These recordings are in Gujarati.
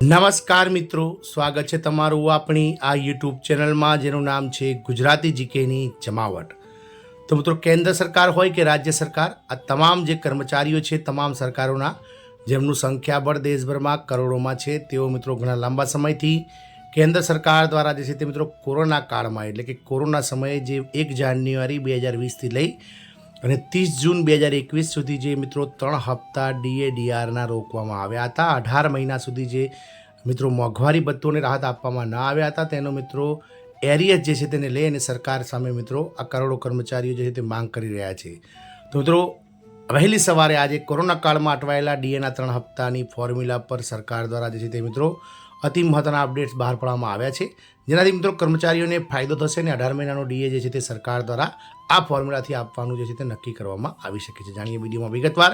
નમસ્કાર મિત્રો, સ્વાગત છે તમારું આપણી આ યુટ્યુબ ચેનલમાં જેનું નામ છે ગુજરાતી જીકેની જમાવટ। તો મિત્રો, કેન્દ્ર સરકાર હોય કે રાજ્ય સરકાર, આ તમામ જે કર્મચારીઓ છે તમામ સરકારોના જેમનું સંખ્યાબળ દેશભરમાં કરોડોમાં છે, તેઓ મિત્રો ઘણા લાંબા સમયથી કેન્દ્ર સરકાર દ્વારા જે છે તે મિત્રો કોરોના કાળમાં એટલે કે કોરોના સમયે જે 1 જાન્યુઆરી 2020થી લઈ અને 30 જૂન 2021 સુધી જે મિત્રો 3 હપ્તા DA/DRના રોકવામાં આવ્યા હતા। 18 મહિના સુધી જે મિત્રો મોંઘવારી ભથ્થોને રાહત આપવામાં ન આવ્યા હતા, તેનો મિત્રો એરિયસ જે છે તેને લઈ અને સરકાર સામે મિત્રો આ કરોડો કર્મચારીઓ જે છે તે માંગ કરી રહ્યા છે। તો મિત્રો, વહેલી સવારે આજે કોરોના કાળમાં અટવાયેલા DAના 3 હપ્તાની ફોર્મ્યુલા પર સરકાર દ્વારા જે છે તે મિત્રો અતિ મહત્ત્વના અપડેટ્સ બહાર પાડવામાં આવ્યા છે, જેનાથી મિત્રો કર્મચારીઓને ફાયદો થશે અને 18 મહિનાનો DA જે છે તે સરકાર દ્વારા આ ફોર્મ્યુલાથી આપવાનું જે છે તે નક્કી કરવામાં આવી શકે છે। જાણીએ વિડીયોમાં વિગતવાર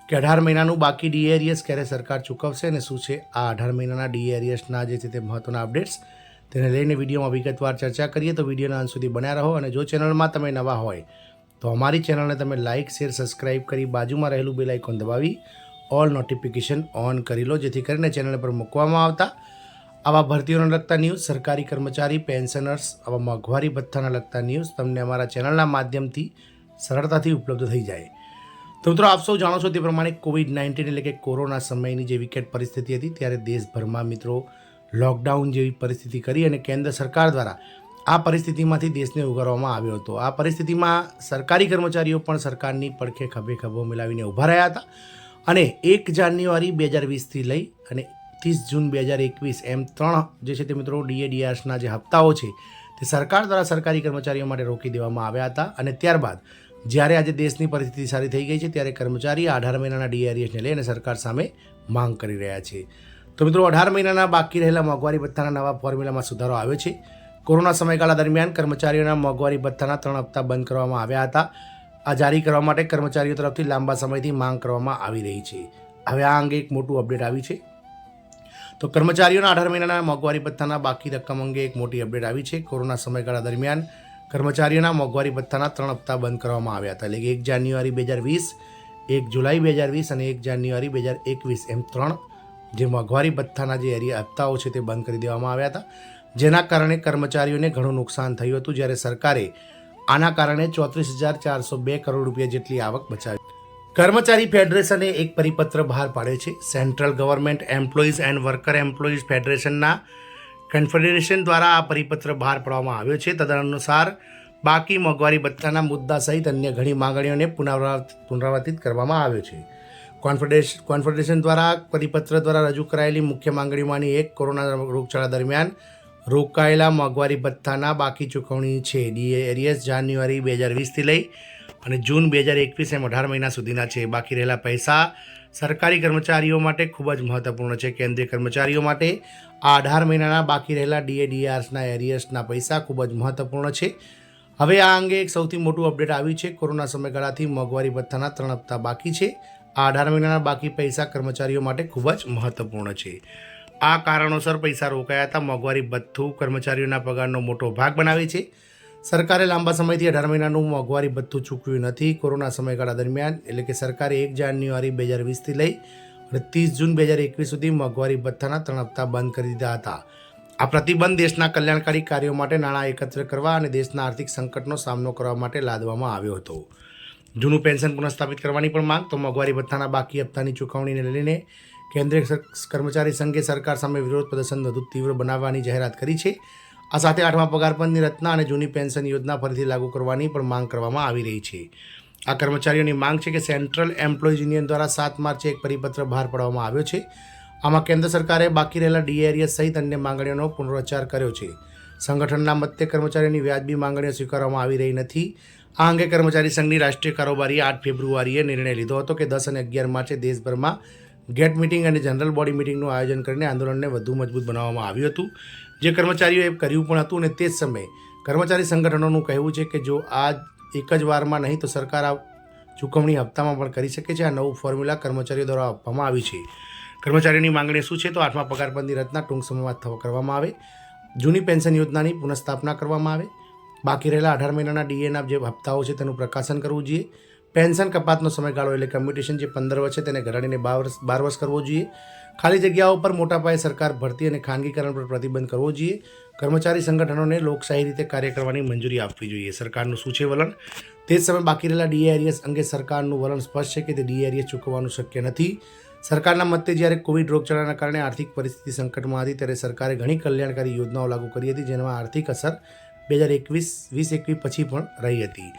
કે 18 મહિનાનું બાકી DA એરિયસ ક્યારે સરકાર ચૂકવશે અને શું છે આ 18 મહિનાના DA એરિયસના જે છે તે મહત્ત્વના અપડેટ્સ, તેને લઈને વિડીયોમાં વિગતવાર ચર્ચા કરીએ। તો વિડીયોના અંત સુધી બન્યા રહો અને જો ચેનલમાં તમે નવા હોય તો અમારી ચેનલને તમે લાઇક, શેર, સબસ્ક્રાઇબ કરી બાજુમાં રહેલું બેલ આઇકોન દબાવી ઓલ નોટિફિકેશન ઓન કરી લો, જેથી કરીને ચેનલ પર મૂકવામાં આવતા આવા ભરતીઓને લગતા ન્યૂઝ, સરકારી કર્મચારી, પેન્શનર્સ, આવા મોંઘવારી ભથ્થાના લગતા ન્યૂઝ તમને અમારા ચેનલના માધ્યમથી સરળતાથી ઉપલબ્ધ થઈ જાય। તો મિત્રો, આપ સૌ જાણો છો તે પ્રમાણે COVID-19 એટલે કે કોરોના સમયની જે વિકટ પરિસ્થિતિ હતી, ત્યારે દેશભરમાં મિત્રો લોકડાઉન જેવી પરિસ્થિતિ કરી અને કેન્દ્ર સરકાર દ્વારા આ પરિસ્થિતિમાંથી દેશને ઉગારવામાં આવ્યો હતો। આ પરિસ્થિતિમાં સરકારી કર્મચારીઓ પણ સરકારની પડખે ખભે ખભો મિલાવીને ઊભા રહ્યા હતા અને 1 જાન્યુઆરી 2020થી લઈ અને 30 જૂન 2021 એમ 3 જે છે તે મિત્રો DA/DRના જે હપ્તાઓ છે તે સરકાર દ્વારા સરકારી કર્મચારીઓ માટે રોકી દેવામાં આવ્યા હતા। અને ત્યારબાદ જ્યારે આજે દેશની પરિસ્થિતિ સારી થઈ ગઈ છે, ત્યારે કર્મચારી 18 મહિનાના DA એરિયસને લઈને સરકાર સામે માંગ કરી રહ્યા છે। તો મિત્રો, 18 મહિનાના બાકી રહેલા મોંઘવારી ભથ્થાના નવા ફોર્મ્યુલામાં સુધારો આવ્યો છે। કોરોના સમયગાળા દરમિયાન કર્મચારીઓના મોંઘવારી ભથ્થાના 3 હપ્તા બંધ કરવામાં આવ્યા હતા। આ જારી કરવા માટે કર્મચારીઓ તરફથી લાંબા સમયથી માંગ કરવામાં આવી રહી છે। હવે આ અંગે એક મોટું અપડેટ આવી છે। તો કર્મચારીઓના 18 મહિનાના મોંઘવારી ભથ્થાના બાકી રકમ અંગે એક મોટી અપડેટ આવી છે। કોરોના સમયગાળા દરમિયાન કર્મચારીઓના મોંઘવારી ભથ્થાના 3 હપ્તા બંધ કરવામાં આવ્યા હતા, એટલે કે 1 જાન્યુઆરી 2020, 1 જુલાઈ 2020 અને 1 જાન્યુઆરી 2021 એમ 3 જે મોંઘવારી ભથ્થાના જે હપ્તાઓ છે તે બંધ કરી દેવામાં આવ્યા હતા, જેના કારણે કર્મચારીઓને ઘણું નુકસાન થયું હતું, જ્યારે સરકારે આના કારણે 34,402 કરોડ રૂપિયા જેટલી આવક બચાવી। કર્મચારી ફેડરેશને એક પરિપત્ર બહાર પાડ્યો છે। Central government employees and worker employees ફેડરેશનના કન્ફેડરેશન દ્વારા આ પરિપત્ર બહાર પાડવામાં આવ્યો છે। તદનુસાર બાકી મોંઘવારી ભથ્થાના મુદ્દા સહિત અન્ય ઘણી માંગણીઓને પુનરાવર્તિત કરવામાં આવ્યો છે। કોન્ફેડરેશન દ્વારા પરિપત્ર દ્વારા રજૂ કરાયેલી મુખ્ય માંગણીઓમાંની એક કોરોના રોગચાળા દરમિયાન રોકાયેલા મોંઘવારી ભથ્થાના બાકી ચૂકવણી છે। DA એરિયસ જાન્યુઆરી 2020થી લઈ અને જૂન 2021 એમ 18 મહિના સુધીના છે। બાકી રહેલા પૈસા સરકારી કર્મચારીઓ માટે ખૂબ જ મહત્વપૂર્ણ છે। કેન્દ્રીય કર્મચારીઓ માટે આ 18 મહિનાના બાકી રહેલા DA/DRના એરિયસના પૈસા ખૂબ જ મહત્વપૂર્ણ છે। હવે આ અંગે એક સૌથી મોટું અપડેટ આવ્યું છે। કોરોના સમયગાળાથી મોંઘવારી ભથ્થાના 3 હપ્તા બાકી છે। આ 18 મહિનાના બાકી પૈસા કર્મચારીઓ માટે ખૂબ જ મહત્વપૂર્ણ છે। આ કારણોસર પૈસા રોકાયા હતા। મોંઘવારી ભથ્થું કર્મચારીઓના પગારનો મોટો ભાગ બનાવે છે। સરકારે લાંબા સમયથી 18 મહિનાનું મોંઘવારી ભથ્થું ચૂકવ્યું નથી। કોરોના સમયગાળા દરમિયાન એટલે કે સરકારે 1 જાન્યુઆરી 2020થી લઈ અને 30 જૂન 2021 સુધી મોંઘવારી ભથ્થાના 3 હપ્તા બંધ કરી દીધા હતા। આ પ્રતિબંધ દેશના કલ્યાણકારી કાર્યો માટે નાણાં એકત્ર કરવા અને દેશના આર્થિક સંકટનો સામનો કરવા માટે લાદવામાં આવ્યો હતો। જૂનું પેન્શન પુનઃસ્થાપિત કરવાની પણ માંગ, તો મોંઘવારી ભથ્થાના બાકી હપ્તાની ચૂકવણીને લઈને કેન્દ્રીય કર્મચારી સંઘે સરકાર સામે વિરોધ પ્રદર્શન વધુ તીવ્ર બનાવવાની જાહેરાત કરી છે। આ સાથે 8મા પગારપંચની રચના અને જૂની પેન્શન યોજના ફરીથી લાગુ કરવાની પણ માંગ કરવામાં આવી રહી છે। આ કર્મચારીઓની માંગ છે કે સેન્ટ્રલ એમ્પ્લોઈઝ યુનિયન દ્વારા 7 માર્ચે એક પરિપત્ર બહાર પાડવામાં આવ્યો છે। આમાં કેન્દ્ર સરકારે બાકી રહેલા DA એરિયસ સહિત અન્ય માંગણીઓનો પુનરોચ્ચાર કર્યો છે। સંગઠનના મતે કર્મચારીઓની વ્યાજબી માંગણીઓ સ્વીકારવામાં આવી રહી નથી। આ અંગે કર્મચારી સંઘની રાષ્ટ્રીય કારોબારીએ 8 ફેબ્રુઆરીએ નિર્ણય લીધો હતો કે 10 અને 11 માર્ચે દેશભરમાં ગેટ મિટિંગ અને જનરલ બોડી મિટિંગનું આયોજન કરીને આંદોલનને વધુ મજબૂત બનાવવામાં આવ્યું હતું, જે કર્મચારીઓએ કર્યું પણ હતું। અને તે જ સમયે કર્મચારી સંગઠનોનું કહેવું છે કે જો આ એક જ વારમાં નહીં તો સરકાર આ ચૂકવણી હપ્તામાં પણ કરી શકે છે। આ નવું ફોર્મ્યુલા કર્મચારીઓ દ્વારા આપવામાં આવ્યું છે। કર્મચારીઓની માંગણી શું છે? તો 8મા પગારપંચની રચના ટૂંક સમયમાં કરવામાં આવે, જૂની પેન્શન યોજનાની પુનઃસ્થાપના કરવામાં આવે, બાકી રહેલા 18 મહિનાના DAના જે હપ્તાઓ છે તેનું પ્રકાશન કરવું જોઈએ, પેન્શન કપાતનો સમયગાળો એટલે કમ્યુટેશન જે 15 વર્ષ છે તેને ઘટાડીને 12 વર્ષ કરવો જોઈએ. ખાલી જગ્યાઓ પર મોટા પાયે સરકાર ભરતી અને ખાનગીકરણ પર પ્રતિબંધ કરવો જોઈએ. કર્મચારી સંગઠનોને લોકશાહી રીતે કાર્ય કરવાની મંજૂરી આપવી જોઈએ. સરકારનું શું છે વલણ? તે જ સમયે બાકી રહેલા ડીએઆરએસ અંગે સરકારનું વલણ સ્પષ્ટ છે કે તે ડીએઆરએસ ચૂકવવાનું શક્ય નથી. સરકારના મતે જ્યારે કોવિડ રોગચાળાના કારણે આર્થિક પરિસ્થિતિ સંકટમાં હતી ત્યારે સરકારે ઘણી કલ્યાણકારી યોજનાઓ લાગુ કરી હતી જેમાં આર્થિક અસર 2021 પછી પણ રહી હતી.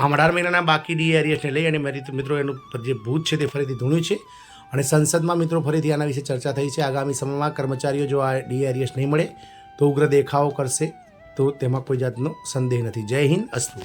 આમ 18 મહિનાના બાકી ડીએઆરએસને લઈ અને મિત્રો એનું જે ભૂત છે તે ફરીથી ધૂણ્યું છે અને સંસદમાં મિત્રો ફરીથી આના વિશે ચર્ચા થઈ છે. આગામી સમયમાં કર્મચારીઓ જો આ ડીએઆરએસ નહીં મળે તો ઉગ્ર દેખાવો કરશે, તો તેમાં કોઈ જાતનો સંદેહ નથી. જય હિન્દ, અસ્તુ.